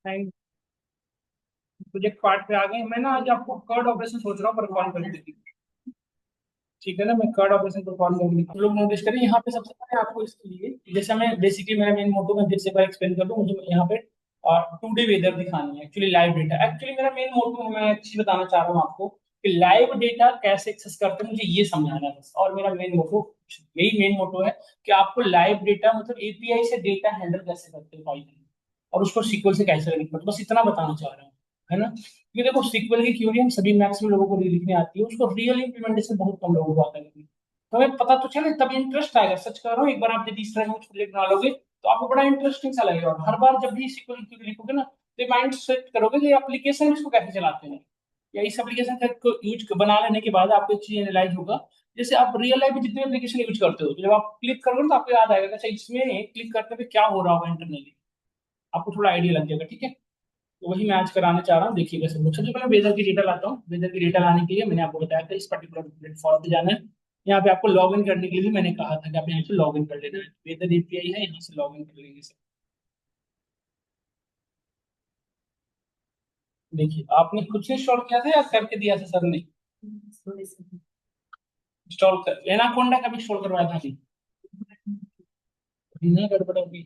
Thank project part पे आ गए। मैं ना आज आपको कर्ड ऑपरेशन सोच रहा हूँ परफॉर्म करने की। ठीक है ना, मैं कर्ड ऑपरेशन परफॉर्म करने की। लोग नोटिस करें यहाँ पे सबसे पहले आपको इसके लिए, जैसे मैं बेसिकली मेरा मेन मोटो मैं फिर से एक बार एक्सप्लेन कर दूं। मुझे यहाँ पे 2D वेदर दिखानी है, एक्चुअली लाइव डेटा। एक्चुअली मेरा मेन मोटो मैं एक चीज बताना चाह रहा हूँ आपको कि लाइव डेटा कैसे एक्सेस करते हैं, मुझे ये समझाना है बस। और मेरा मेन मोटो, यही मेन मोटो है कि आपको लाइव डेटा मतलब एपीआई से डेटा हैंडल कैसे करते हैं फाइल, और उसको सीक्वल से कैसे लिंक करते हैं, बस इतना बताना चाह रहा हूँ, है ना। ये देखो, सीक्वल की क्यूरी हम सभी मैक्सिमम लोगों को लिखने आती है, उसको रियल इंप्लीमेंटेशन बहुत कम लोगों को आता है। तो हमें पता तो चले तब इंटरेस्ट आएगा। सच कह रहा हूँ, एक बार आप यदि इस तरह कुछ प्रोजेक्ट बना लोगे तो आपको बड़ा इंटरेस्टिंग सा लगेगा। और हर बार जब भी सीक्वल क्यूरी लिखोगे ना, तो माइंड सेट करोगे कि एप्लीकेशन इसको कैसे चलाते हैं, या इस एप्लीकेशन को यूज बना लेने के बाद आपको एक चीज एनालाइज होगा। जैसे आप रियल लाइफ में जितने एप्लीकेशन यूज करते हो, तो जब आप क्लिक करोगे तो आपको याद आएगा कि अच्छा इसमें क्लिक करने पे क्या हो रहा होगा इंटरनली, आपको थोड़ा आइडिया लग जाएगा। ठीक है, तो वही मैं आज कराने चाह रहा हूँ। देखिएगा सब लोग। सबसे पहले वेदर की डेटा लाता हूँ। वेदर की डेटा लाने के लिए मैंने आपको बताया था इस पर्टिकुलर प्लेटफॉर्म पे जाना है। यहाँ पे आपको लॉग इन करने के लिए भी मैंने कहा था कि आप यहाँ से लॉग इन कर लेना है। वेदर एपीआई है, यहाँ से लॉग इन कर लेंगे सब। देखिए, आपने खुद से इंस्टॉल किया था या करके दिया था सर ने? इंस्टॉल कर, एनाकोंडा का भी इंस्टॉल करवाया था नहीं? बिना गड़बड़ होगी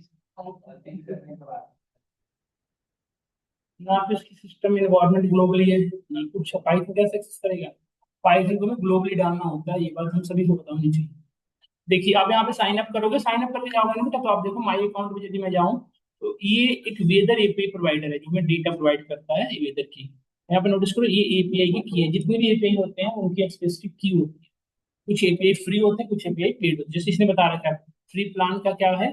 ना। आप इसकी सिस्टम इन्वायरमेंट ग्लोबली है ना, कुछ पाइथन कैसे एक्सेस करेगा? पाइथन को में ग्लोबली डालना होता है, ये बात हम सभी को पता होनी चाहिए। देखिए, आप यहाँ पे साइन अप करोगे, साइन अप करके जाओगे ना, तो आप देखो माई अकाउंट में यदि मैं जाऊँ तो ये एक वेदर एपीआई प्रोवाइडर है जो हमें डेटा प्रोवाइड करता है वेदर की। यहाँ पे नोटिस करो, ये एपीआई की है। जितने भी एपीआई होते हैं उनकी एक स्पेसिफिक की होती है। कुछ एपीआई फ्री होते हैं, कुछ एपीआई पेड होते हैं। जैसे इसने बता रखा है, फ्री प्लान का क्या है,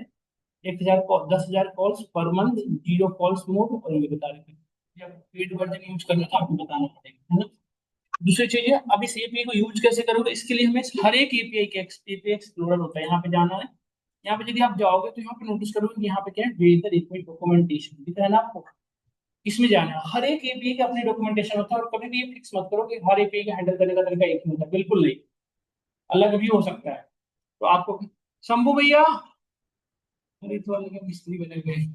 1,000 10,000 calls per month, 0 calls mode, और ये बता रखे हैं। जब पेड वर्जन यूज करना तो आपको बताना पड़ेगा, है ना। दूसरी चीज है, अब इस एपीआई को यूज कैसे करोगे, इसके लिए हमें हर एक एपीआई के एपीआई एक्सप्लोरर होता है, यहाँ पे जाना है। यहाँ पे यदि आप जाओगे तो यहाँ पे नोटिस करोगे कि यहाँ पे क्या है, वेदर एपीआई डॉक्यूमेंटेशन दिख रहा है ना आपको। इसमें जाना है। हर एक एपीआई का अपनी डॉक्यूमेंटेशन होता है, और कभी भी ये फिक्स मत करो कि हर एपीआई का हैंडल करने का तरीका एक ही होता है, बिल्कुल नहीं, अलग भी हो सकता है। तो आपको, शंभू भैया, हरिद्वार वाले के मिस्त्री बने गए।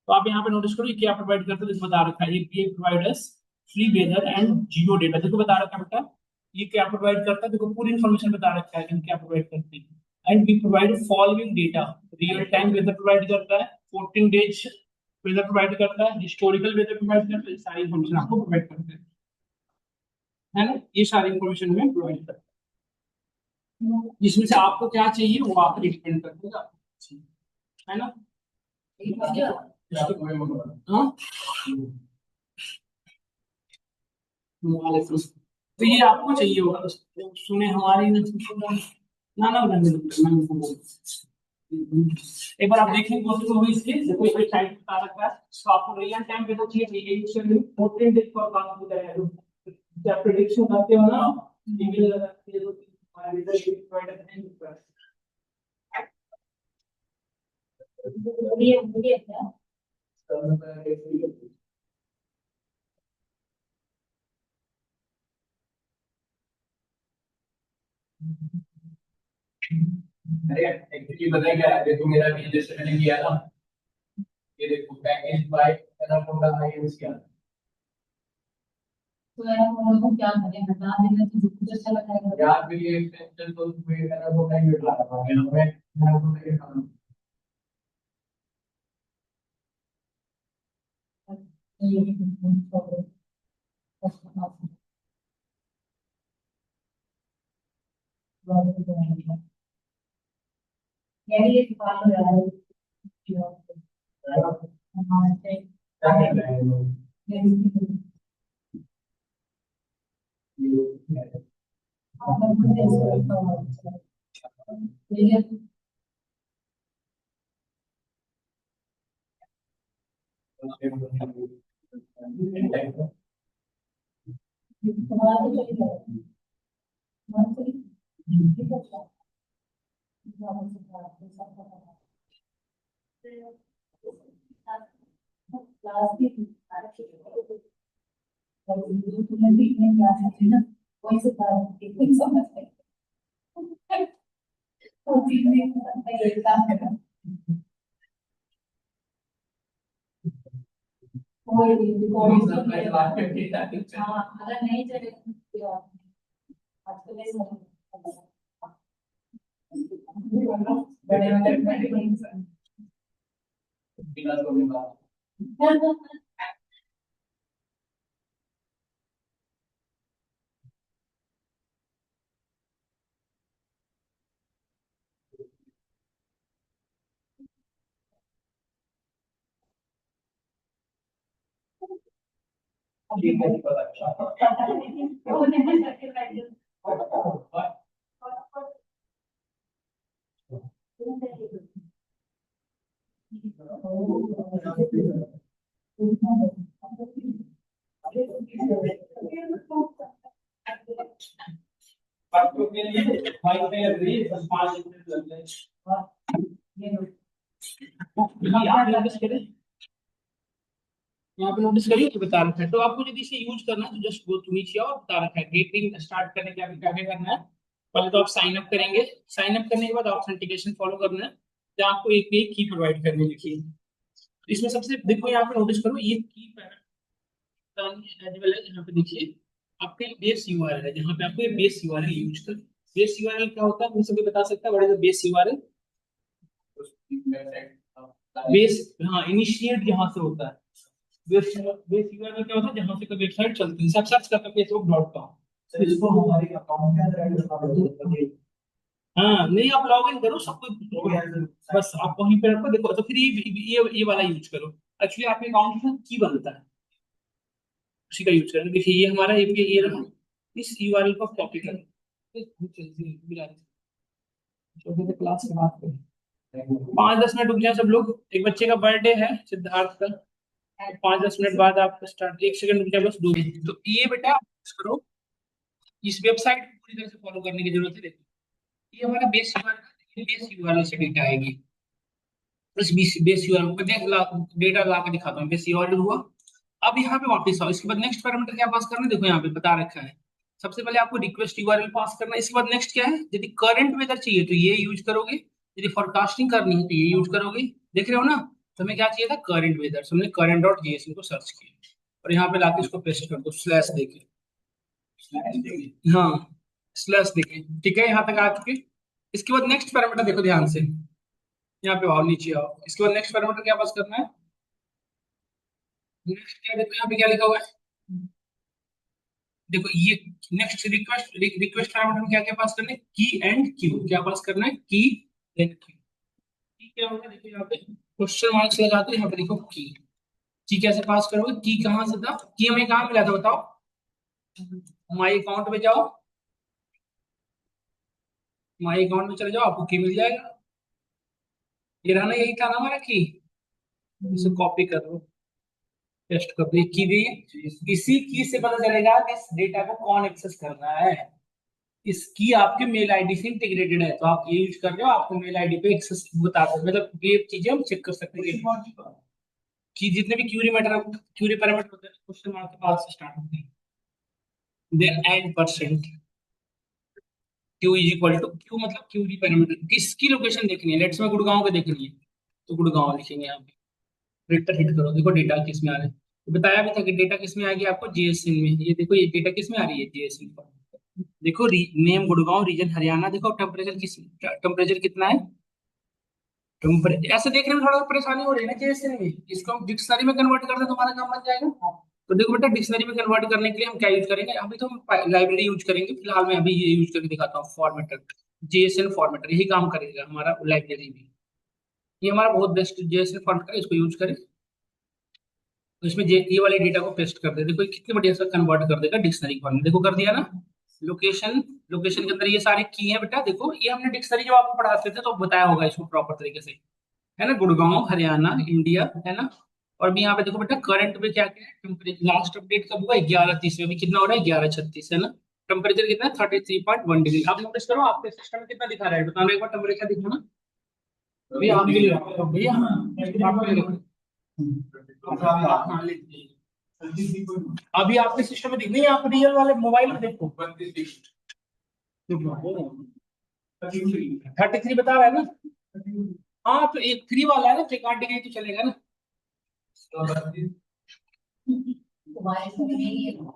तो आप यहाँ पे नोटिस करो ये क्या प्रोवाइड करते हैं, बता रखा है API providers free weather and geo data, देखो बता रखा है बेटा। ये क्या प्रोवाइड करता है, देखो पूरी इन्फॉर्मेशन बता रखा है कि हम क्या प्रोवाइड करते हैं। And we provide following data, real time weather provide करता है, 14 डेज वेदर प्रोवाइड करता है, हिस्टोरिकल वेदर प्रोवाइड करता है, सारी इन्फॉर्मेशन आपको प्रोवाइड करते हैं, है ना। ये सारी इन्फॉर्मेशन हमें प्रोवाइड करता है, जिसमें से आपको क्या चाहिए वो आप डिपेंड करते है ना। हाँ, वालेकुम। तो ये आपको चाहिए होगा, तो सुने हमारी ना, ना ना ना, मैं उनको एक बार आप देखेंगे दोस्तों को इसके देखो, एक साइड बता रखा है। तो आपको रियल टाइम पे तो चाहिए, ये यूज करने 14 डेज पर काम होता है। जब प्रेडिक्शन करते हो ना, ईमेल लगाते हो तो हमारे रिजल्ट प्रोवाइडर नहीं करता। अरे एक्चुअली पता है क्या है, देखो मेरा भी जैसे मैंने किया था, ये देखो पैकेज बाय एनाकोंडा आई यूज किया। तो एनाकोंडा को क्या करें, हटा देना तो जो कुछ अच्छा लगेगा यार। भी ये एक्सटेंशन तो मैं एनाकोंडा ही हटा रहा हूं, मैं एनाकोंडा के काम यार, ये सवाल हो रहा है क्या कर रहे हैं लोग? अगर नहीं चलेगा बच्चों के लिए भाई पे अभी 5 मिनट लग जाए। यहाँ पे नोटिस करिए कि बता रखा है, तो आपको यदि इसे यूज करना है तो जस्ट गो टू नीचे और बता रखा है गेटिंग स्टार्ट करने के लिए क्या क्या करना है। पहले तो आप साइन अप करेंगे, साइन अप करने के बाद ऑथेंटिकेशन फॉलो करना है, तो आपको एक एक की प्रोवाइड करनी लिखी है। इसमें सबसे देखो यहाँ पे नोटिस करो, ये की एज वेल एज यहाँ पे देखिए आपके बेस यूआरएल है, जहाँ पे आपको ये बेस यूआरएल यूज कर। बेस यूआरएल क्या होता है मुझे सभी बता सकता है, what is the base URL? Base, हाँ, इनिशिएट जहाँ से होता है। बेस बेस यूआरएल क्या होता है? जहाँ से कोई वेबसाइट चलती है, सब सर्च करते हैं facebook.com, इसको हमारे अकाउंट के अंदर ऐड करना है। हाँ नहीं, आप लॉग इन करो सब कुछ, बस आप वहीं पे रखो। देखो तो फिर ये वाला यूज करो। एक्चुअली आपके अकाउंट में की बनता है, उसी का यूज करें। देखिए ये हमारा एपीआई ये रहा, इस यूआरएल को कॉपी करें। छोटे से क्लास की बात करें, 5-10 मिनट रुक जाए सब लोग, एक बच्चे का बर्थडे है सिद्धार्थ का, 5-10 मिनट बाद आप स्टार्ट, 1 सेकंड रुक जाए बस, 2 तो ये बेटा आप करो, इस वेबसाइट को पूरी तरह से फॉलो करने की जरूरत है। देखो ये हमारा बेस यूआरएल, बेस यूआरएल से डेटा आएगी, बस बेस यूआरएल को देख ला, डेटा ला के दिखाता हूँ, बेस यूआरएल हुआ। अब यहाँ पे वापस आओ, इसके बाद नेक्स्ट पैरामीटर क्या पास करना है, देखो यहाँ पे बता रखा है। सबसे पहले आपको रिक्वेस्ट यूआरएल पास करना है, इसके बाद नेक्स्ट क्या है, यदि करंट वेदर चाहिए तो ये यूज करोगे, यदि फोरकास्टिंग करनी है तो ये यूज करोगे। देख रहे हो ना, तो हमें क्या चाहिए था, करंट वेदर, तो हमने करंट डॉट जेएसपी को सर्च किया और यहाँ पे लाके इसको पेस्ट कर दो, स्लैश देके, हाँ स्लैश देके, ठीक है, यहाँ तक आ चुके। इसके बाद नेक्स्ट पैरामीटर देखो ध्यान से, यहाँ पे आओ, नीचे आओ, इसके बाद नेक्स्ट पैरामीटर क्या पास करना है, नेक्स्ट क्या देखो यहाँ पे क्या लिखा हुआ है, देखो ये नेक्स्ट रिक्वेस्ट, रिक्वेस्ट पैरामीटर में क्या क्या पास करना है, की एंड क्यू, क्या पास करना है, की एंड क्यू। की क्या होगा, देखो यहाँ पे क्वेश्चन मार्क्स लगा दो, यहाँ पे देखो की कैसे पास करोगे, की कहाँ से था, की हमें कहाँ मिला था बताओ, माई अकाउंट में जाओ, माई अकाउंट में चले जाओ, आपको की मिल जाएगा। ये रहा ना, यही था ना हमारा की, इसे कॉपी कर लो, पेस्ट कर दो, की दी, इसी की से पता चलेगा कि इस डेटा को कौन एक्सेस कर रहा है। इसकी आपके मेल आईडी से इंटीग्रेटेड है, तो आप ये यूज कर रहे हो, आपको मेल आईडी पे एक्सेस बता सकते, मतलब ये चीजें हम चेक कर सकते हैं कि जितने भी क्यूरी पैरामीटर होते हैं क्वेश्चन मार्क के बाद से स्टार्ट होते हैं। Then and percent, Q is equal to, Q मतलब क्यूरी पैरामीटर, किसकी लोकेशन देखनी है, लेट्स में गुड़गांव को देखनी है, तो गुड़गांव लिखेंगे यहाँ पे, वेक्टर हिट करो, देखो डेटा किस में आ रहा है, तो बताया भी था कि डेटा किस में आ गया आपको, जेएसएन में। ये देखो ये डेटा किस में आ रही है, जेएसएन पर। देखो नेम गुड़गांव, रीजन हरियाणा, देखो टेम्परेचर टेम्परेचर कितना है, ऐसे देखने में थोड़ा परेशानी हो रही है ना, जैसे नहीं इसको हम डिक्शनरी में कन्वर्ट कर दें तुम्हारा काम बन जाएगा। तो देखो बेटा, डिक्शनरी में कन्वर्ट करने के लिए हम क्या यूज करेंगे, अभी तो हम लाइब्रेरी यूज करेंगे, फिलहाल मैं अभी ये यूज करके दिखाता हूँ, फॉर्मेटर, जेएसएन फॉर्मेटर, यही काम करेगा हमारा लाइब्रेरी भी। ये हमारा बहुत बेस्ट जेएसएन फॉर्मेटर है, इसको यूज करें, तो इसमें ये वाले डेटा को पेस्ट कर दे, देखो ये कितने बढ़िया से कन्वर्ट कर देगा डिक्शनरी फॉर्म में, देखो कर दिया ना। लोकेशन, लोकेशन के अंदर ये सारे की हैं बेटा, देखो ये हमने डिक्शनरी जब आपको पढ़ाते थे तो बताया होगा इसको प्रॉपर तरीके से, है ना, गुड़गांव हरियाणा इंडिया, है ना। और भी यहाँ पे देखो बेटा करंट में क्या क्या है, टेम्परेचर लास्ट अपडेट कब हुआ, 11:30 में, अभी कितना हो रहा है, 11:36, है ना। टेम्परेचर कितना है, 33.1 डिग्री। आप नोटिस करो आपके सिस्टम में कितना दिखा रहा है, बताना एक बार, टेम्परेचर दिखा ना भैया, आप भी ले आओ भैया, आप भी ले लो। हाँ, ले लीजिए। अभी आपके सिस्टम में दिख नहीं है, आप रियल वाले मोबाइल में देखो, 33 बता रहा है ना। हाँ तो एक फ्री वाला है ना, 1 डिग्री तो चलेगा ना।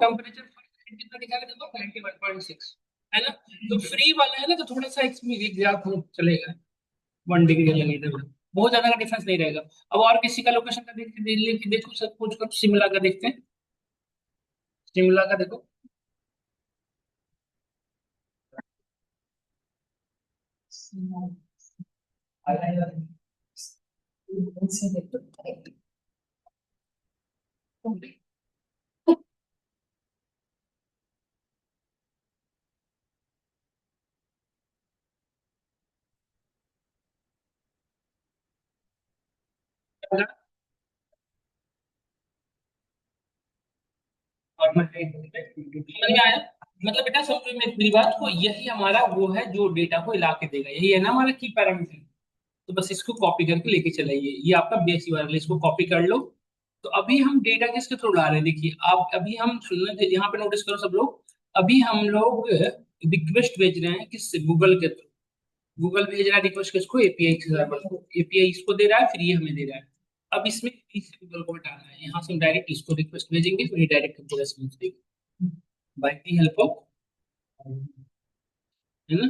टेम्परेचर कितना दिखाएगा देखो 91.6 है ना। तो फ्री वाला है ना तो थोड़ा सा इसमें ज्यादा चलेगा, 1 डिग्री लगे इधर, बहुत ज्यादा का डिफरेंस नहीं रहेगा। अब और किसी का लोकेशन का देख दिल्ली की देखो, सब कुछ कुछ शिमला का देखते हैं, शिमला का देखो। और मैं समझ में आया। मतलब बेटा समझो मेरी बात को, यही हमारा वो है जो डेटा को हिला के देगा, यही है ना हमारा की पैरामीटर। तो बस इसको कॉपी करके लेके चलाइए, ये आपका बेस यूआरएल, इसको कॉपी कर लो। तो अभी हम डेटा किसके थ्रू ला रहे हैं, देखिए आप अभी हम सुनने थे, यहाँ पे नोटिस करो सब लोग। अभी हम लोग रिक्वेस्ट भेज रहे हैं किससे, गूगल के थ्रू। गूगल भेज रहा है रिक्वेस्ट किसको, एपीआई सर्वर को, एपीआई इसको दे रहा है, फिर ये हमें दे रहा है। अब इसमें गूगल को हटाना है, यहाँ से हम डायरेक्ट इसको रिक्वेस्ट भेजेंगे, फिर ये डायरेक्ट हमको रेस्पॉन्स देगा बाय दी हेल्प ऑफ, है ना।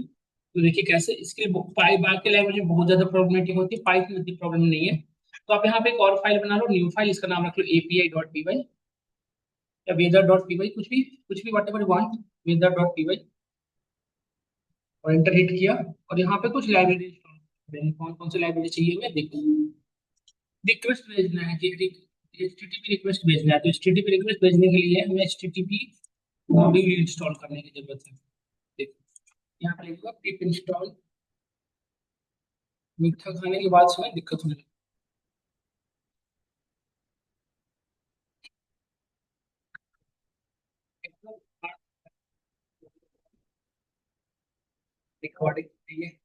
तो देखिए कैसे इसके पाई बाकी लैंग्वेज में बहुत ज्यादा प्रॉब्लमेटिक होती है, पाइथन में इतनी प्रॉब्लम नहीं है। तो आप यहाँ पे एक और फाइल बना लो, न्यू फाइल, इसका नाम रख लो API.py या weather.py, कुछ भी वट एवर वांट, weather.py, और एंटर हिट किया। और यहाँ पे कुछ लाइब्रेरी, कौन कौन सी लाइब्रेरी चाहिए हमें देखो। रिक्वेस्ट भेजना है कि HTTP रिक्वेस्ट भेजना है, तो HTTP रिक्वेस्ट भेजने के लिए हमें HTTP मॉड्यूल इंस्टॉल करने की जरूरत है। देखो यहाँ पे लिखूंगा पिप इंस्टॉल, मीठा खाने के बाद समय दिक्कत होने लगती, रिकॉर्डिंग के लिए।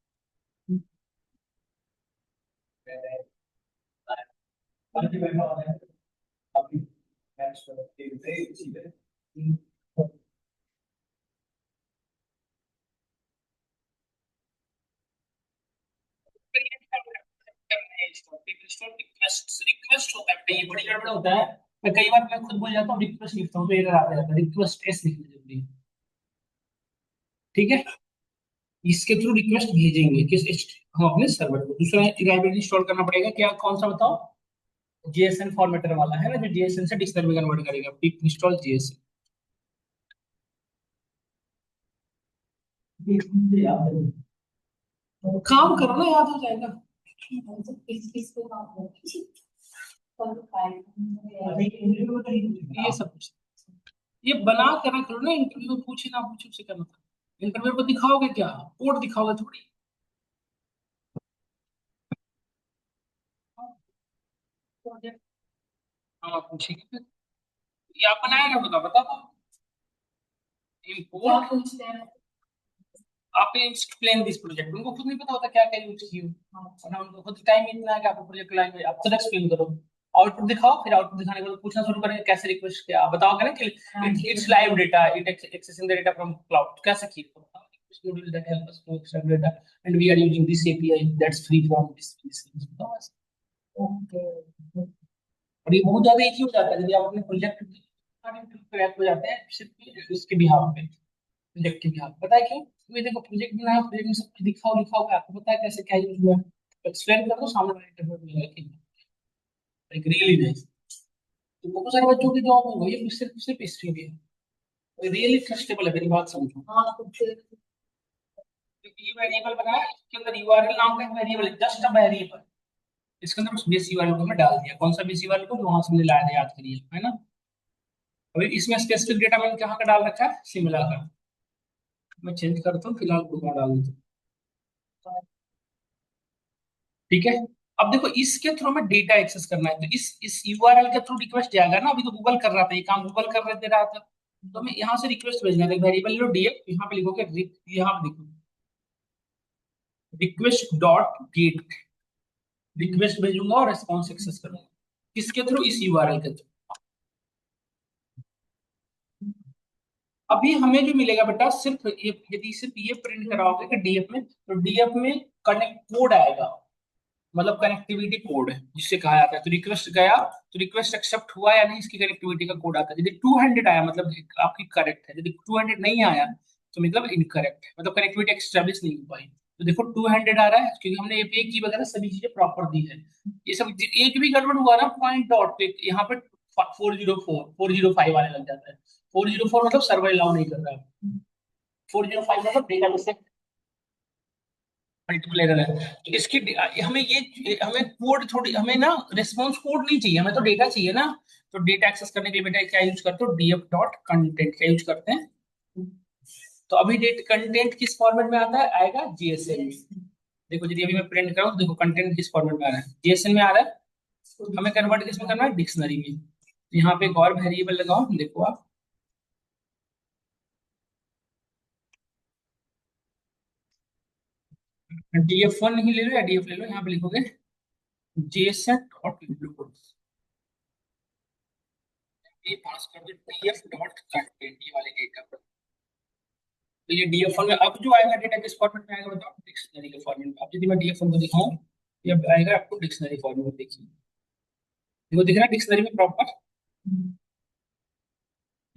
रिक्वेस्ट होता है, ये बड़ी गड़बड़ होता है। मैं कई बार मैं खुद भूल जाता हूँ, रिक्वेस्ट लिखता हूँ तो एरर आता जाता है, रिक्वेस्ट एस लिखना जरूरी है। ठीक है, इसके थ्रू रिक्वेस्ट भेजेंगे हम अपने सर्वर को। दूसरा लाइब्रेरी इंस्टॉल करना पड़ेगा, क्या कौन सा बताओ, जेएसएन फॉर्मेटर वाला है ना, जो जेएसएन से डिक्शनरी में कन्वर्ट करेगा, पिप इंस्टॉल जेएसएन। काम करो ना, याद हो जाएगा। ये सब कुछ ये बना कर रख लो ना, इंटरव्यू में पूछे ना पूछे उससे क्या मतलब, इंटरव्यू को दिखाओगे क्या, कोड दिखाओगे थोड़ी। हाँ पूछेगी फिर, ये आप बनाएगा होगा बता दो, इम्पोर्ट, आप एक्सप्लेन दिस प्रोजेक्ट, उनको खुद नहीं पता होता क्या क्या यूज की हो, और ना उनको खुद टाइम इतना है कि आपको प्रोजेक्ट लाएंगे, आप खुद एक्सप्लेन करो। आउटपुट दिखाओ, फिर आउटपुट दिखाने के बाद पूछना शुरू करेंगे कैसे रिक्वेस्ट किया, आप बताओगे ना कि it's live data, it accessing the data from cloud, कैसे किया, module that help us to extract data and we are using this API that's free from this बताओ ऐसे। और ये बहुत ज्यादा इजी हो जाता है, यदि आप अपने प्रोजेक्ट क्रैक हो जाते हैं सिर्फ इसके बिहाफ पे, प्रोजेक्ट के बिहाफ, पता है क्यों, ये देखो प्रोजेक्ट बनाया, प्रोजेक्ट में सब कुछ दिखाओ लिखाओ, आपको पता है कैसे क्या यूज हुआ, एक्सप्लेन कर दो, सामने वाले इंटरव्यू में लगा कि लाइक रियली नाइस। तो बहुत सारे बच्चों की जॉब हो गई है सिर्फ सिर्फ हिस्ट्री में, रियली ट्रस्टेबल है, मेरी बात समझो। ये वेरिएबल बनाया, इसके अंदर यूआरएल नाम का एक वेरिएबल है, जस्ट अ वेरिएबल, इसके अंदर उस बेस यूआरएल को मैं डाल दिया, कौन सा बेस यूआरएल को जो वहां से हमने लाया था, याद करिए, है ना। अभी इसमें स्पेसिफिक डेटा मैंने कहाँ का डाल रखा है, शिमला का। मैं चेंज करता हूँ, फिलहाल को डाल देता हूँ। ठीक है, अब देखो इसके थ्रू में डेटा एक्सेस करना है, तो इस यूआरएल के थ्रू रिक्वेस्ट जाएगा ना, अभी तो गूगल कर रहा था, ये काम गूगल कर दे रहा था, तो हमें यहाँ से रिक्वेस्ट भेजना है, वेरिएबल लो डीएफ, यहाँ पे लिखोगे यहाँ पे देखो रिक्वेस्ट डॉट गेट, रिक्वेस्ट भेजूंगा और रिस्पॉन्स एक्सेस करूंगा, किसके थ्रू, इस यूआरएल के थ्रू। अभी हमें जो मिलेगा बेटा, सिर्फ ये, यदि सिर्फ ये प्रिंट कराओगे कि डीएफ में, तो डीएफ में कनेक्ट कोड आएगा, मतलब कनेक्टिविटी कोड है जिससे कहा जाता है। तो रिक्वेस्ट गया तो रिक्वेस्ट एक्सेप्ट हुआ या नहीं, इसकी कनेक्टिविटी का कोड आता है। यदि 200 आया मतलब आपकी करेक्ट है, यदि 200 नहीं आया तो मतलब इनकरेक्ट है, मतलब कनेक्टिविटी एक्स्टेब्लिश नहीं हो पाई। तो देखो 200 आ रहा है क्योंकि हमने एपीआई की वगैरह सभी चीजें प्रॉपर दी है। ये सब एक भी गड़बड़ हुआ ना पॉइंट डॉट पे यहाँ पे 404 405 आने लग जाता है। 404 मतलब सर्वर अलाउ नहीं कर रहा है। 405 मतलब डेटा से मल्टीपल एरर है। तो इसकी हमें ये हमें कोड थोड़ी, हमें ना रिस्पॉन्स कोड नहीं चाहिए, हमें तो डेटा चाहिए ना। तो डेटा एक्सेस करने के लिए बेटा क्या यूज करते हो, डीएफ डॉट कंटेंट क्या यूज करते हैं। तो अभी डेट कंटेंट किस फॉर्मेट में आता है, आएगा जेएसएन में। देखो यदि अभी मैं प्रिंट करूँ तो देखो कंटेंट किस फॉर्मेट में आ रहा है, जेएसएन में आ रहा है। हमें कन्वर्ट किस में करना है, डिक्शनरी में। तो यहाँ पे एक और वेरिएबल लगाओ, देखो आप df1 नहीं ले लो या df ले लो, यहाँ पे लिखोगे जेएसएन डॉट ये पास कर दो df डॉट कंटेंट, ये वाले डेटा। तो ये डीएफ1 में अब जो आएगा डेटा किस फॉर्मेट में आएगा बताओ, डिक्शनरी के फॉर्मेट में। अब यदि मैं डीएफ1 को दिखाऊं, ये अब आएगा आपको डिक्शनरी फॉर्मेट में। देखिए देखो दिख रहा है डिक्शनरी में प्रॉपर।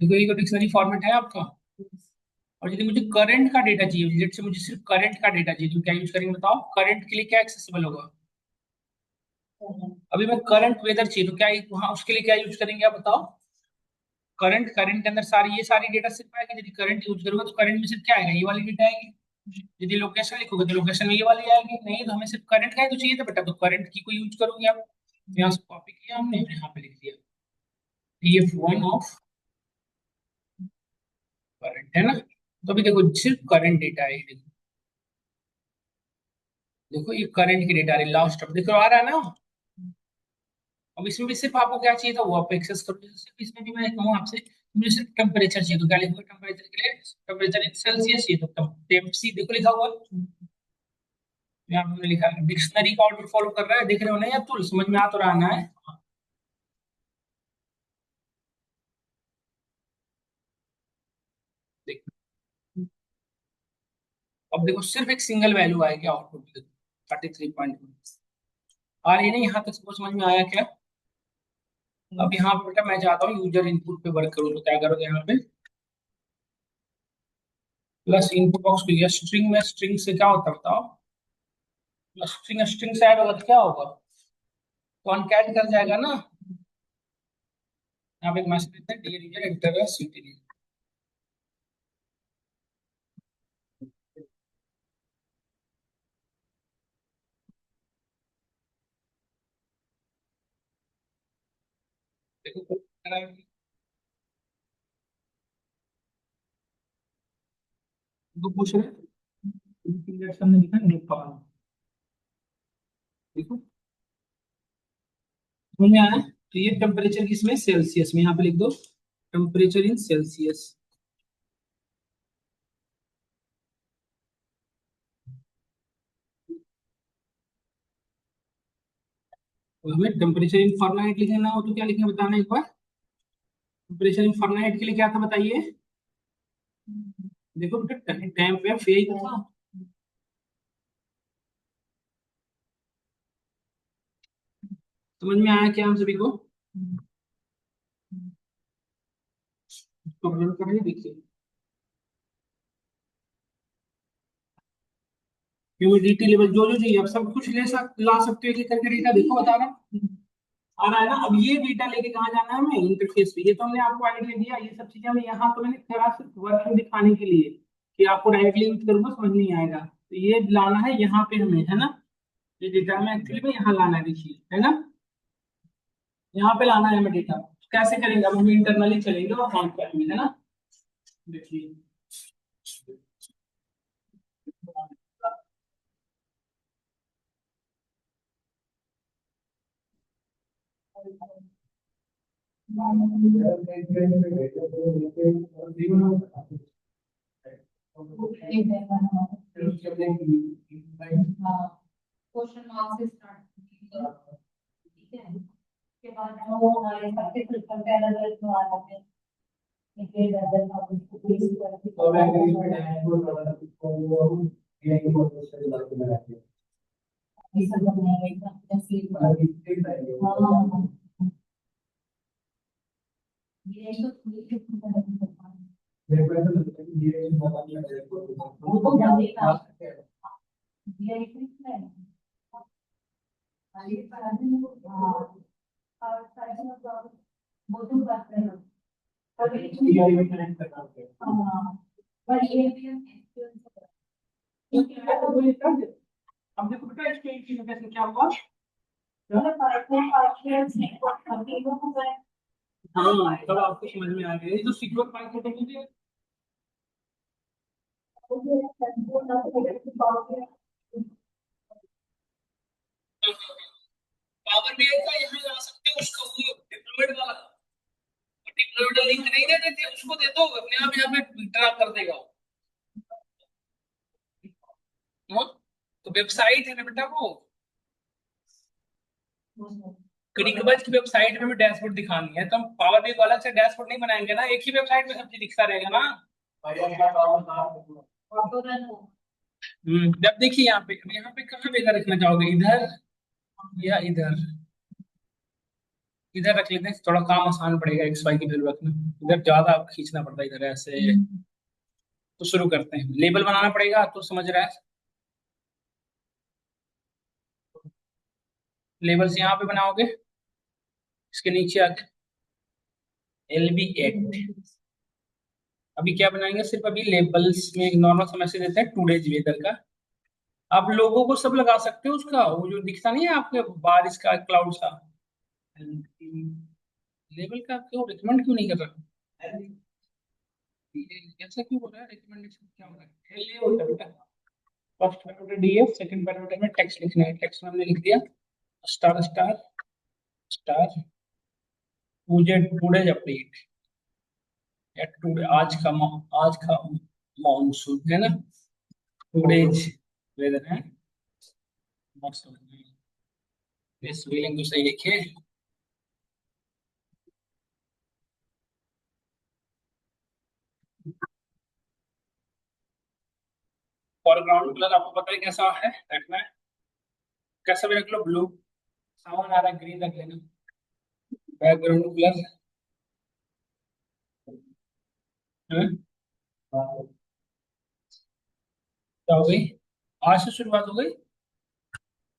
देखो ये तो डिक्शनरी फॉर्मेट है आपका। और यदि मुझे करंट का डेटा चाहिए, लेट से मुझे सिर्फ करंट का डेटा चाहिए, तो क्या यूज करेंगे बताओ, करंट के लिए क्या एक्सेसिबल होगा। अभी मैं करंट वेदर चाहिए तो क्या वहां उसके लिए क्या यूज करेंगे आप बताओ। करंट, करंट के अंदर सारी ये सारी डेटा सिर्फ आएगी। यदि करंट यूज करूंगा तो करंट में सिर्फ क्या आएगा, ये वाली डेटा आएगी। यदि लोकेशन लिखोगे तो लोकेशन में ये वाली आएगी। नहीं तो हमें सिर्फ करंट का ही तो चाहिए था बेटा, तो करंट की को यूज करोगे आप। यहाँ से कॉपी किया हमने, यहाँ पे लिख दिया df1 ऑफ करंट, है ना। तो अभी देखो सिर्फ करंट डेटा है, देखो देखो ये करंट की डेटा आ रही है लास्ट, अब देखो आ रहा है ना। अब इसमें भी सिर्फ आपको क्या चाहिए था वो आप एक्सेस कर दो। सिर्फ इसमें भी मैं कहूँ आपसे मुझे सिर्फ टेम्परेचर चाहिए, तो क्या लिखोगे टेम्परेचर के लिए, टेम्परेचर इन सेल्सियस चाहिए तो टेम्प सी देखो लिखा हुआ है। यहाँ पे मैंने लिखा है डिक्शनरी का ऑर्डर फॉलो कर रहा है, देख रहे हो ना, या तो समझ में आ तो रहा है। देख अब देखो सिर्फ एक सिंगल वैल्यू आएगी आउटपुट में, 33.1 आ रही है ना। यहाँ तक सबको समझ में आया क्या। अब यहाँ पे बेटा मैं चाहता हूँ यूजर इनपुट पे वर्क करूँ, तो क्या करोगे यहाँ पे प्लस इनपुट बॉक्स को, स्ट्रिंग में स्ट्रिंग से क्या होता है बताओ, स्ट्रिंग स्ट्रिंग से ऐड होगा तो क्या होगा, कॉनकैट कर जाएगा ना। यहाँ पे एक मैसेज देते हैं डियर यूजर एंटर सिटी। देखो दो क्वेश्चन है, हमने लिखा नेपाल। देखो समझ में आया। तो ये टेम्परेचर किसमें, सेल्सियस में, यहाँ पे लिख दो टेम्परेचर इन सेल्सियस। और हमें टेम्परेचर इन फॉर्नाइट लिखना हो तो क्या लिखें बताना एक बार। टेम्परेचर इन फॉर्नाइट के लिए क्या था बताइए। देखो बेटा टेम्प पे फेज था। समझ में आया क्या हम सभी को। तो प्रयोग कर रहे देखिए ह्यूमिडिटी लेवल जो जो चाहिए आप सब कुछ ला सकते हो, एक एक करके डेटा देखो बता रहा हूँ। आ रहा है ना। अब ये डेटा लेके कहाँ जाना है हमें, इंटरफेस पे। ये तो हमने आपको आइडिया दिया, ये सब चीजें हमें यहाँ तो मैंने थोड़ा सिर्फ वर्किंग दिखाने के लिए कि आपको डायरेक्टली यूज करूंगा समझ नहीं आएगा, तो ये लाना है यहाँ पे हमें, है ना। ये डेटा हमें एक्चुअली में यहाँ लाना है, देखिए है ना, यहाँ पे लाना है हमें डेटा। कैसे करेंगे, अब हम इंटरनली चलेंगे और काम करेंगे, है ना। देखिए क्वेश्चन मार्क से स्टार्ट, ठीक है। उसके बाद जो हमारे सबके सिस्टम पे अलग अलग जो आ जाते हैं, इसलिए ज्यादा आप उसको पेस्ट करके और मैं इसमें डैशबोर्ड वाला को ये बहुत अच्छा लगा के लगाते हैं। ऐसा करना है एकदम जैसे हाँ ये तो थोड़ी वो तो क्या देखा ये है ये पढ़ाने में हाँ और साइंस में वो तो बात करना पर हाँ पर ये भी हम अब देखो बेटा इसके इम्प्लीमेंटेशन क्या होगा। हाँ तब आपको समझ में आ गया ये जो सीक्वल पाइप होता है पावर बीआई का यहाँ जा सकते हो उसका वो डिप्लॉयड वाला डिप्लॉयड लिंक नहीं दे देते उसको दे दो अपने आप यहाँ पे ड्रा कर देगा। हाँ? तो वेबसाइट है ना बेटा वो क्लिकबज की वेबसाइट में भी डैशबोर्ड दिखानी है तो हम पावर बीआई वाला से डैशबोर्ड नहीं बनाएंगे ना एक ही वेबसाइट में सब चीज दिखता रहेगा ना। जब देखिए यहाँ पे कहाँ बेगा रखना चाहोगे इधर या इधर। इधर रख लेते हैं थोड़ा काम आसान पड़ेगा एक्स वाई की जरूरत में इधर ज्यादा खींचना पड़ता है इधर ऐसे। तो शुरू करते हैं लेबल बनाना पड़ेगा तो समझ रहा है। लेबल्स यहाँ पे बनाओगे इसके नीचे आके LB एक्ट। अभी क्या बनाएंगे सिर्फ अभी लेबल्स में एक नॉर्मल सा मैसेज देते हैं टुडेज वेदर का। आप लोगों को सब लगा सकते हो उसका वो जो दिखता नहीं है आपके बारिश का क्लाउड सा। लेबल का क्यों रिकमेंड क्यों नहीं कर रहा ऐसा क्यों हो रहा है रिकमेंडेशन क्या हो रहा है ये होता है बेटा। First parameter DF second parameter में टेक्स्ट लिखना है टेक्स्ट में हमने लिख दिया star star star today today update या टुडे आज का मॉनसून है ना टुडेज वेदर है मौसम। इस स्पेलिंग को सही लिखे। फॉरग्राउंड कलर आपको पता है कैसा है रखना है कैसा भी रख लो ब्लू सावन आ रहा है ग्रीन रख लेना। बैकग्राउंड कलर है क्या हो गई आज से शुरुआत हो गई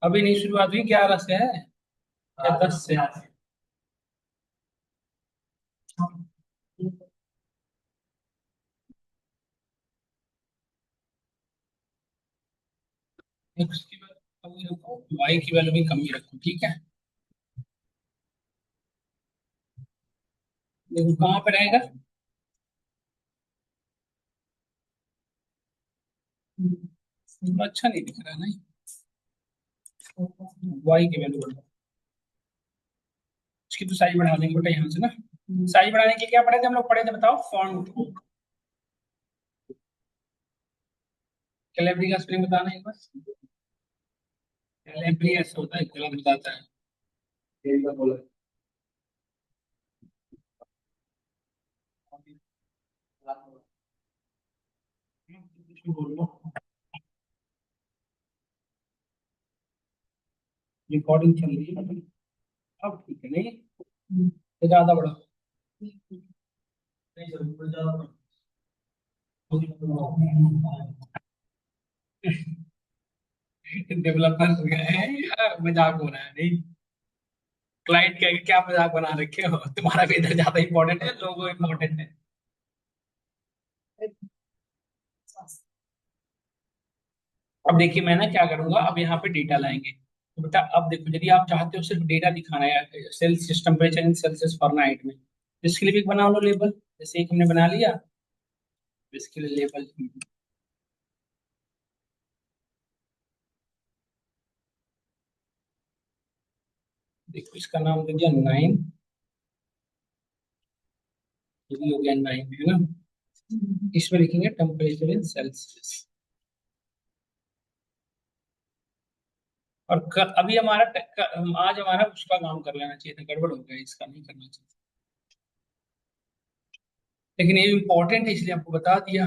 अभी नहीं शुरुआत हुई 11 से है या 10 से। एक्स की वैल्यू कम ही रखो वाई की वैल्यू भी कम ही रखो ठीक है। देखो कहाँ पे रहेगा अच्छा नहीं दिख रहा नहीं वाई की वैल्यू बढ़ाओ इसकी तो साइज बढ़ा देंगे बेटा यहाँ से ना। साइज बढ़ाने के लिए क्या पढ़े थे हम लोग पढ़े थे बताओ फॉन्ट कैलेबरी का स्पेलिंग बताना एक बार। कैलेबरी ऐसा होता है कलर बताता है। रिकॉर्डिंग चल रही है अब ठीक है नहीं तो ज्यादा बड़ा डेवलपमेंट हो गया है या मजाक हो रहा है नहीं। क्लाइंट कहेगा क्या मजाक बना रखे हो तुम्हारा भी इधर ज्यादा इंपॉर्टेंट है लोगो इंपॉर्टेंट है। अब देखिए मैं ना क्या करूंगा अब यहाँ पे डेटा लाएंगे तो बेटा अब देखो यदि आप चाहते हो सिर्फ डेटा दिखाना है Celsius temperature in Celsius fortnight में तो इसके लिए भी बना लो लेबल जैसे एक हमने बना लिया इसके लिए लेबल। देखो इसका नाम दे दिया 9 ये भी हो गया 9 है ना। इसमें लिखेंगे टेम्परेचर इन सेल्सियस और अभी हमारा आज हमारा उसका काम कर लेना चाहिए था गड़बड़ हो गया इसका नहीं करना चाहिए लेकिन ये इम्पोर्टेंट है इसलिए आपको बता दिया।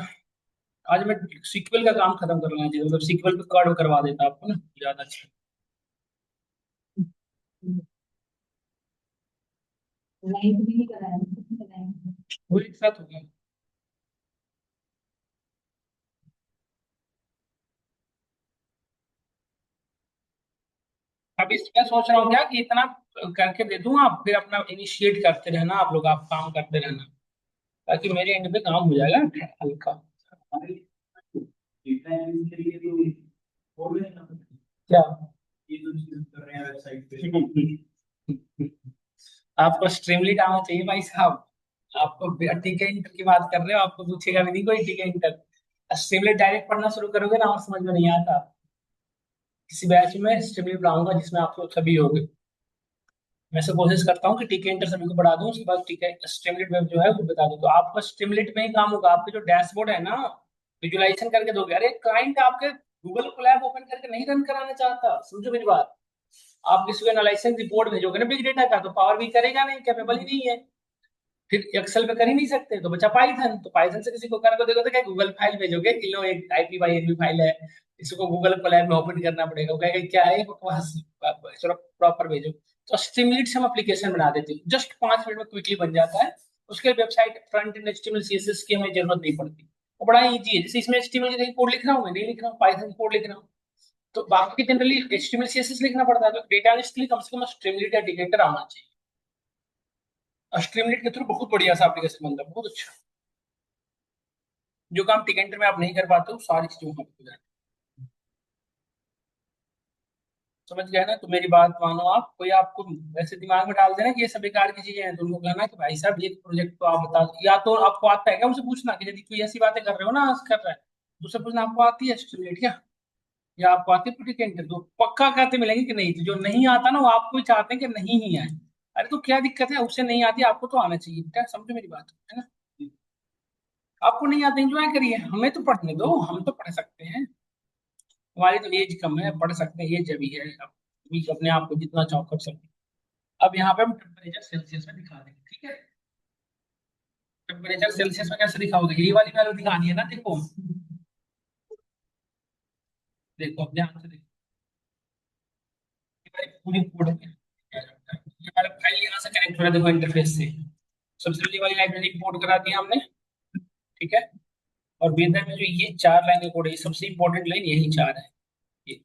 आज मैं सीक्वल का काम खत्म कर लेना चाहिए मतलब सीक्वल पे कर्व करवा देता आपको ना ज्यादा अच्छा। लाइन भी नहीं कराया, लाइन। वो एक साथ हो गया। अब इसमें सोच रहा हूँ क्या कि इतना करके दे दूं, आप फिर अपना इनिशिएट करते रहना, आप लोग आप काम करते रहना, ताकि मेरे एंड पे काम हो जाएगा हल्का। क्या ये जो चीज कर रहे हैं वेबसाइट पे आपको स्ट्रीमलीट आना चाहिए भाई साहब। आपको टीके इंटर की बात कर रहे हो, आपको पूछेगा भी नहीं कोई टीके इंटर। स्ट्रीमलीट डायरेक्ट पढ़ना शुरू करोगे ना और समझ में नहीं आता। किसी बैच में स्ट्रीमलीट पढ़ाऊंगा जिसमें आप लोग सभी होगे। मैं से कोशिश करता हूँ कि टीके इंटर सभी को पढ़ा दूं, उसके बाद टीके स्ट्रीमलीट वेब जो है वो बता दूं, तो आपका स्ट्रीमलीट में ही काम होगा। आपके जो डैशबोर्ड है ना, विजुअलाइजेशन करके दोगे। अरे क्लाइंट आपके गूगल कोलैब ओपन करके नहीं रन कराना चाहता, समझो मेरी बात। आप किसी को एनालिसिस रिपोर्ट भेजोगे ना बिग डेटा का, तो पावर भी करेगा नहीं, कैपेबल ही नहीं है। फिर एक्सेल पे कर ही नहीं सकते, तो बचा पाइथन। तो पाइथन से किसी को कर को देखो तो क्या गूगल फाइल भेजोगे कि लो एक आईपी बाई एनवी फाइल है, इसको गूगल कोलैब में ओपन करना पड़ेगा, वो कहेगा क्या है बकवास। चलो प्रॉपर भेजो। तो स्ट्रीमलीट से हम एप्लीकेशन बना देते हैं, जस्ट 5 मिनट में क्विकली बन जाता है। उसके website front end HTML CSS की हमें जरूरत नहीं पड़ती, वो बड़ा इजी है। जैसे इसमें एचटीएमएल की कोड लिख रहा हूँ, मैं नहीं लिख रहा हूँ, पाइथन कोड लिख रहा हूँ। तो बाकी जनरली एचटीएमएल सीएसएस लिखना पड़ता है, तो डेटा एनालिस्ट के लिए कम से कम स्ट्रीमलीट या डिटेक्टर आना चाहिए। स्ट्रीमलीट के थ्रू बहुत बढ़िया सा एप्लीकेशन बनता है, बहुत अच्छा। जो काम टिकेंटर में आप नहीं कर पाते हो सारी चीजें वहां पे हो जाती हैं। समझ गए ना? तो मेरी बात मानो आप, कोई आपको वैसे दिमाग में डाल देना कि ये सब बेकार की चीजें हैं, तो उनको कहना कि भाई साहब ये प्रोजेक्ट तो आप बता दो, या तो आपको आता है क्या उनसे पूछना कि यदि कोई ऐसी बातें कर रहे हो ना आज कर रहा है, तो उससे पूछना आपको आती है स्टूडेंट क्या, या आपको आती है टिकेंटर, तो पक्का कहते मिलेंगे कि नहीं। तो जो नहीं आता ना वो आपको ही चाहते हैं कि नहीं ही आए। अरे तो क्या दिक्कत है, उससे नहीं आती, आपको तो आना चाहिए, क्या समझो मेरी बात है ना? आपको नहीं आता, एंजॉय करिए, हमें तो पढ़ने दो, हम तो पढ़ सकते हैं। हमारी तो एज कम है, पढ़ सकते हैं, एज अभी है, अभी अपने आप को जितना चाहो कर सकते हैं। अब यहाँ पे हम टेम्परेचर सेल्सियस में दिखा देंगे, ठीक है? टेम्परेचर सेल्सियस में कैसे दिखाओगे, ये वाली वैल्यू दिखानी है ना, देखो। देखो अब ध्यान से देखो, ये हमारी पूरी कोड है। ये हमारा फाइल यहाँ से कनेक्ट हो रहा है, देखो इंटरफेस से। सबसे पहली वाली लाइब्रेरी इंपोर्ट करा दिया हमने, ठीक है? और वेदर में जो ये 4 लाइन का कोड है, ये सबसे इंपॉर्टेंट लाइन यही 4 है। ये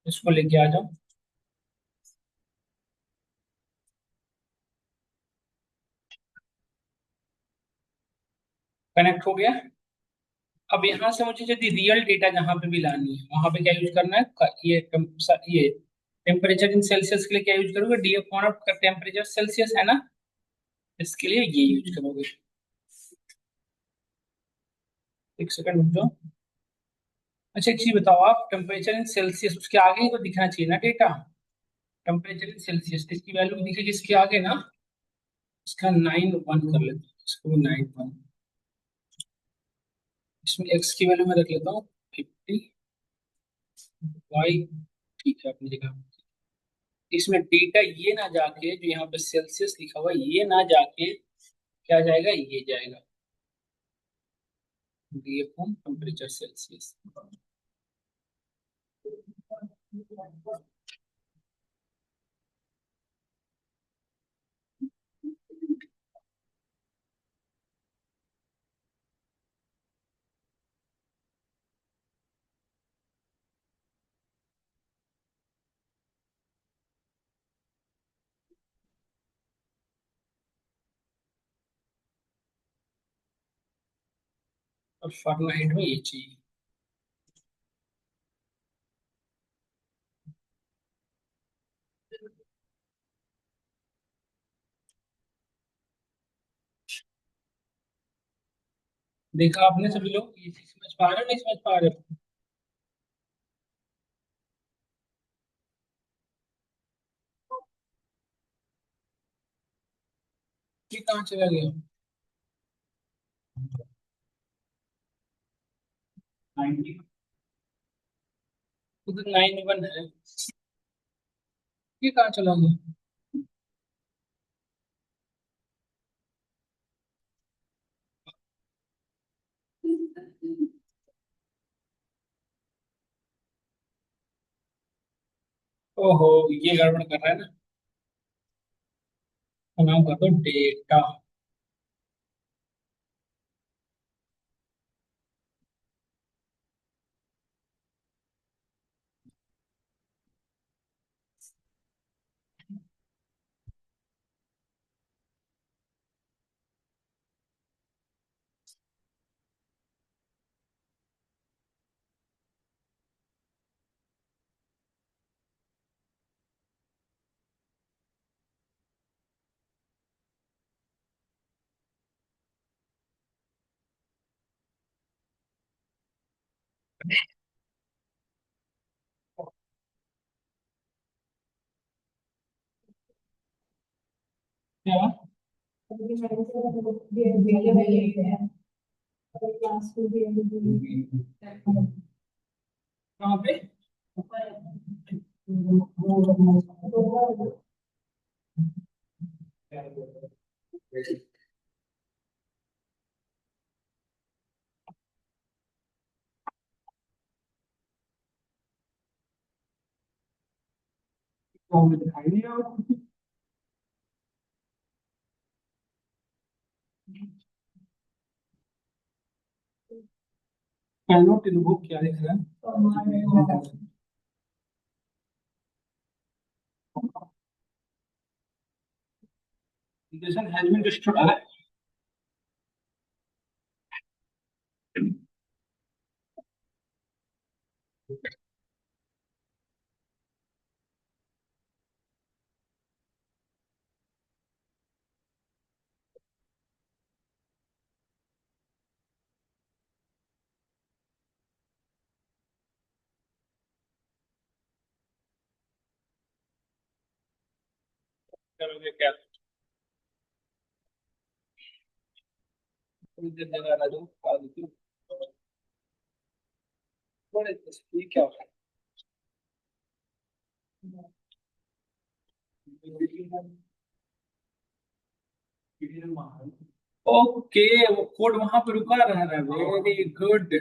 इसको लेके आ जाओ। कनेक्ट हो गया। अब यहाँ से मुझे यदि रियल डेटा जहाँ पे भी लानी है वहां पे क्या यूज करना है, ये टेम्परेचर इन सेल्सियस के लिए क्या यूज करोगे, डी अपॉन का टेम्परेचर सेल्सियस है ना, इसके लिए ये यूज करोगे। एक सेकंड रुक जाओ। अच्छा एक चीज बताओ, आप टेम्परेचर इन सेल्सियस उसके आगे ही तो दिखना चाहिए ना डेटा। टेम्परेचर इन सेल्सियस इसकी वैल्यू दिखेगी इसके आगे ना। इसका 9 1 कर लेते हैं, इसको 9 1। इसमें एक्स की वैल्यू में रख लेता हूँ 50, वाई ठीक है अपनी जगह। इसमें डेटा ये ना जाके, जो यहाँ पे सेल्सियस लिखा हुआ है ये ना जाके क्या जाएगा, ये जाएगा डी अपॉन टेम्परेचर सेल्सियस। और फारेनहाइट में ये चाहिए। देखा आपने सभी लोग, ये चीज समझ पा रहे हो नहीं समझ पा रहे हो? ये कहाँ चला गया? 90 उधर 9 1 है, ये कहाँ चला गया? ओहो, ये गड़बड़ कर रहा है ना। तो नाम कर दो डेटा। क्या? कहाँ पे? तो हमें दिखाई नहीं रहा कुछ। कैनोट इन्वोक क्या लिख रहा है? Application has been destroyed. करोगे क्या? थोड़ी देर जगह रह दो, आ दो। बड़े ये क्या हो रहा है? ओके, वो कोड वहां पे रुका रह रहा है, वेरी गुड।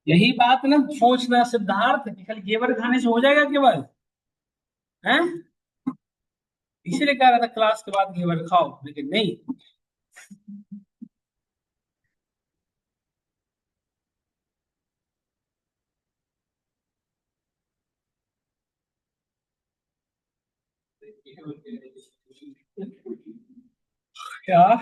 यही बात ना सोचना सिद्धार्थ कि खाली घेवर खाने से हो जाएगा केवल। हैं? इसीलिए कह रहा था क्लास के बाद घेवर खाओ, लेकिन नहीं। क्या?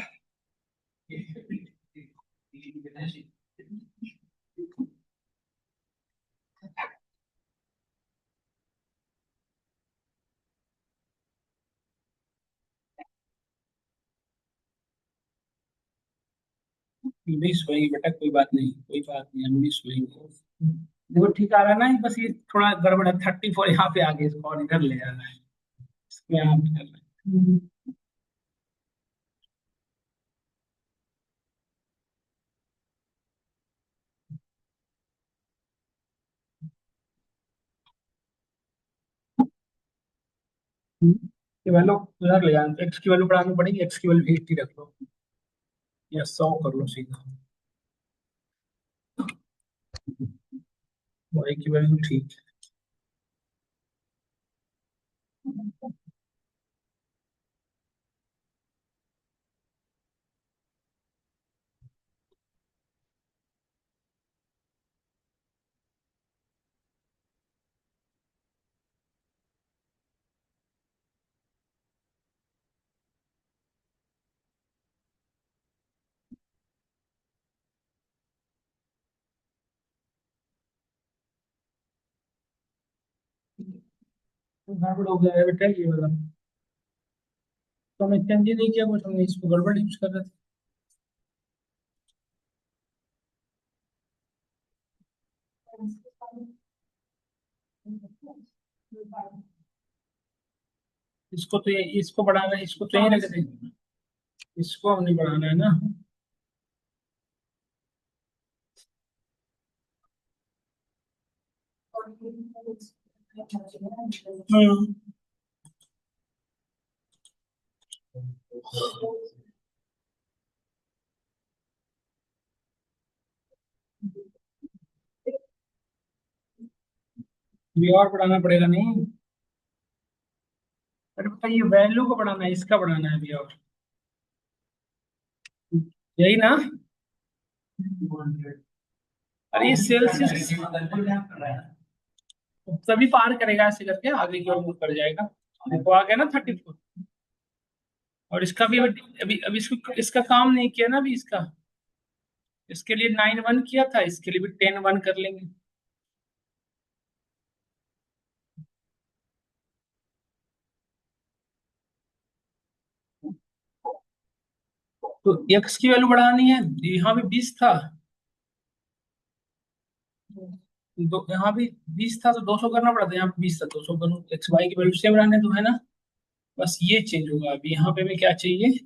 हम भी सोएंगे बेटा, कोई बात नहीं, कोई बात नहीं, हम भी सोएंगे। देखो ठीक आ रहा है ना, बस ये थोड़ा गड़बड़ है, 34 यहाँ पे आगे इसको और इधर ले जाना है। इसको यहाँ पे करना है। ये वैल्यू उधर ले जाना, एक्स की वैल्यू बढ़ानी पड़ेगी, एक्स की वैल्यू 80 रख लो, या 100 कर लो सीधा। वाई की वैल्यू ठीक है। गड़बड़ हो गया है बेटा ये वाला। तो हमें चेंज ही नहीं किया कुछ, हमने इसको गड़बड़ यूज कर रहे थे। इसको तो ये, इसको बढ़ाना है, इसको तो यही रख देंगे। इसको हम नहीं बढ़ाना है ना। हम्म। भी और बढ़ाना पड़ेगा नहीं। अरे बताइए, वैल्यू को बढ़ाना है, इसका बढ़ाना है भी और, यही ना। अरे ये सेल्सियस तभी पार करेगा, ऐसे करके आगे की ओर मूव कर जाएगा। देखो आ गया ना 34। और इसका भी अभी अभी इसको इसका काम नहीं किया ना अभी इसका। इसके लिए 9 1 किया था, इसके लिए भी 10 1 कर लेंगे। तो एक्स की वैल्यू बढ़ानी है, यहाँ भी 20 था, दो यहाँ भी 20 था तो 200 करना पड़ा था, यहाँ पे 20 था 200 करूँ, एक्स वाई की वैल्यू सेम रहने दो, है ना। बस ये चेंज होगा, अभी यहाँ पे हमें क्या चाहिए।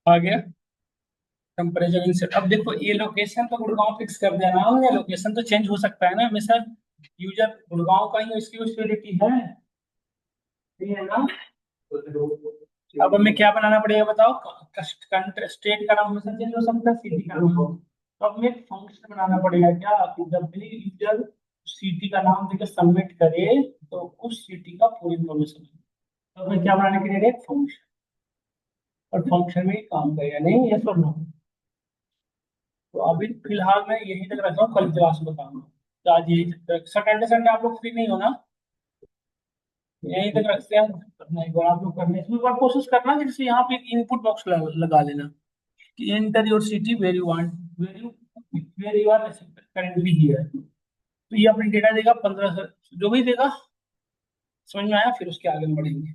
आ गया टेम्परेचर इनसेट। अब देखो ये लोकेशन तो गुड़गांव फिक्स कर दिया ना हमने, लोकेशन तो चेंज हो सकता है ना हमेशा। यूजर गुड़गांव का ही इसकी यूटिलिटी है, ये है ना। अब हमें क्या बनाना पड़ेगा बताओ। स्टेट का नाम हमेशा चेंज हो सकता है, सिटी का नाम। तो अब हमें एक फंक्शन बनाना पड़ेगा क्या, कि जब भी यूजर सिटी का नाम देकर सबमिट करे तो उस सिटी का पूरी इन्फॉर्मेशन। तो हमें क्या बनाने के लिए एक फंक्शन, और फंक्शन में ही काम करेगा नहीं, ये सब ना। तो अभी फिलहाल मैं यही तक रखता हूँ, कल क्लास में बताऊंगा। तो आज यही तक, सैटरडे संडे आप लोग फ्री नहीं हो ना। यही तक रखते हैं। नहीं, अगर आप लोग करने इसमें बार कोशिश करना कि जैसे यहाँ पे एक इनपुट बॉक्स लगा लेना, कि enter your city where you want, where you are currently here. तो ये अपने डेटा देगा 15 जो भी देगा। समझ में आया, फिर उसके आगे हम बढ़ेंगे।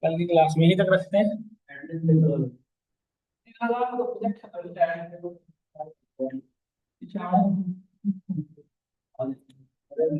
कल की क्लास में यही तक रखते हैं। प्रोजेक्ट